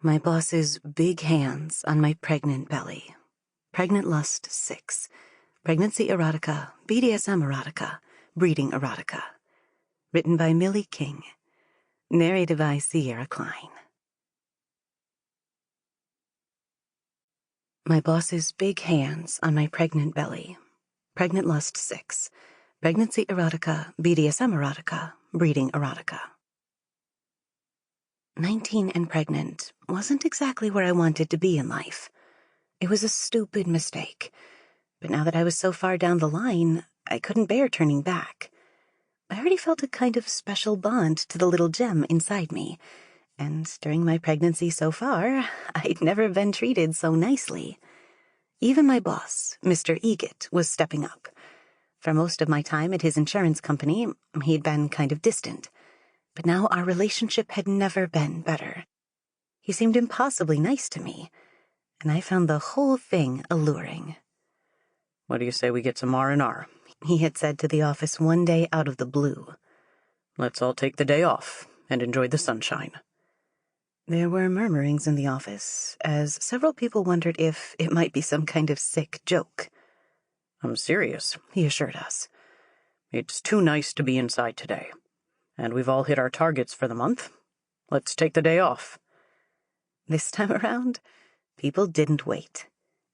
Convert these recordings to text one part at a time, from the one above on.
My boss's big hands on my pregnant belly. Pregnant Lust 6. Pregnancy Erotica, BDSM Erotica, Breeding Erotica. Written by Millie King. Narrated by Kline. My boss's big hands on my pregnant belly. Pregnant Lust 6. Pregnancy Erotica, BDSM Erotica, Breeding Erotica. 19 and pregnant wasn't exactly where I wanted to be in life. It was a stupid mistake. But now that I was so far down the line, I couldn't bear turning back. I already felt a kind of special bond to the little gem inside me, and during my pregnancy so far, I'd never been treated so nicely. Even my boss, Mr. Eget, was stepping up. For most of my time at his insurance company, he'd been kind of distant. But now our relationship had never been better. He seemed impossibly nice to me, and I found the whole thing alluring. "What do you say we get some R&R? He had said to the office one day out of the blue. Let's all take the day off and enjoy the sunshine." There were murmurings in the office, as several people wondered if it might be some kind of sick joke. "I'm serious," he assured us. "It's too nice to be inside today. And we've all hit our targets for the month. Let's take the day off." This time around, people didn't wait.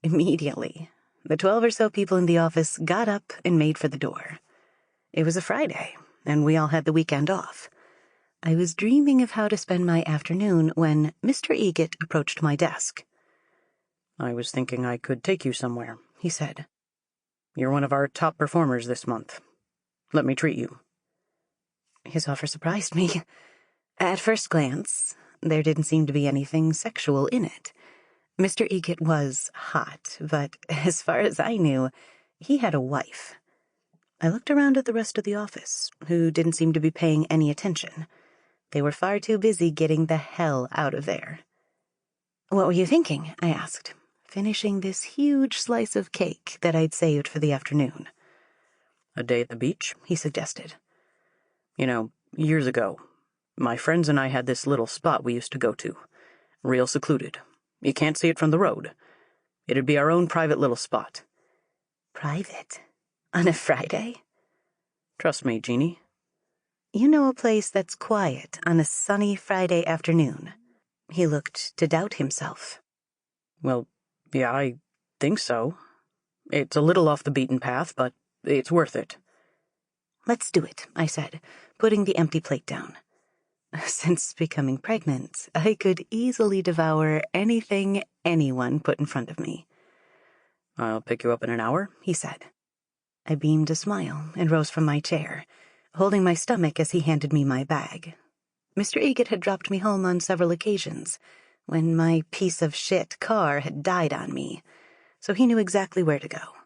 Immediately, the 12 or so people in the office got up and made for the door. It was a Friday, and we all had the weekend off. I was dreaming of how to spend my afternoon when Mr. Eget approached my desk. "I was thinking I could take you somewhere," he said. "You're one of our top performers this month. Let me treat you." His offer surprised me. At first glance, there didn't seem to be anything sexual in it. Mr. Eget was hot, but as far as I knew, he had a wife. I looked around at the rest of the office, who didn't seem to be paying any attention. They were far too busy getting the hell out of there. "What were you thinking?" I asked, finishing this huge slice of cake that I'd saved for the afternoon. "A day at the beach," he suggested. "You know, years ago, my friends and I had this little spot we used to go to. Real secluded. You can't see it from the road. It'd be our own private little spot." Private? On a Friday? "Trust me, Jeannie." "You know a place that's quiet on a sunny Friday afternoon?" He looked to doubt himself. "Well, yeah, I think so. It's a little off the beaten path, but it's worth it." "Let's do it," I said, putting the empty plate down. Since becoming pregnant, I could easily devour anything anyone put in front of me. "I'll pick you up in an hour," he said. I beamed a smile and rose from my chair, holding my stomach as he handed me my bag. Mr. Eget had dropped me home on several occasions, when my piece of shit car had died on me, so he knew exactly where to go.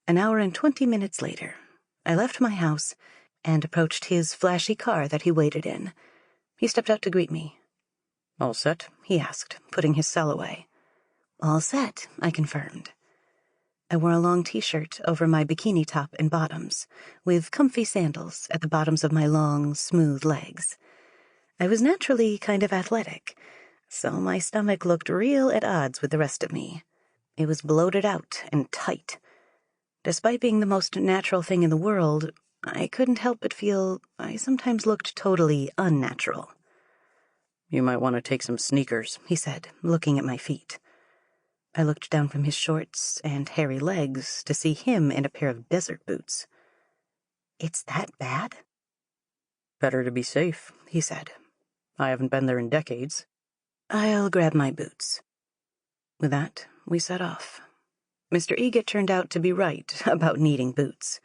An hour and 20 minutes later, I left my house and approached his flashy car that he waited in. He stepped out to greet me. "All set?" he asked, putting his cell away. "All set," I confirmed. I wore a long t-shirt over my bikini top and bottoms, with comfy sandals at the bottoms of my long, smooth legs. I was naturally kind of athletic, so my stomach looked real at odds with the rest of me. It was bloated out and tight. Despite being the most natural thing in the world, I couldn't help but feel I sometimes looked totally unnatural. "You might want to take some sneakers," he said, looking at my feet. I looked down from his shorts and hairy legs to see him in a pair of desert boots. "It's that bad?" "Better to be safe," he said. "I haven't been there in decades." "I'll grab my boots." With that, we set off. Mr. Eget turned out to be right about needing boots.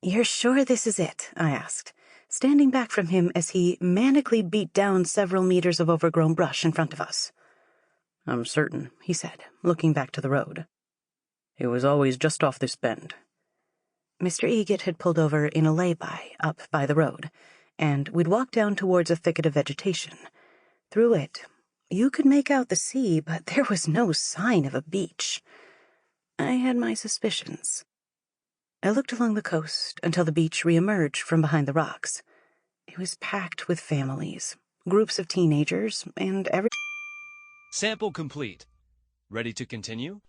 "You're sure this is it?" I asked, standing back from him as he manically beat down several meters of overgrown brush in front of us. "I'm certain," he said, looking back to the road. "It was always just off this bend." Mr. Eget had pulled over in a lay-by up by the road, and we'd walked down towards a thicket of vegetation. Through it, you could make out the sea, but there was no sign of a beach. I had my suspicions. I looked along the coast until the beach reemerged from behind the rocks. It was packed with families, groups of teenagers, and Sample complete. Ready to continue?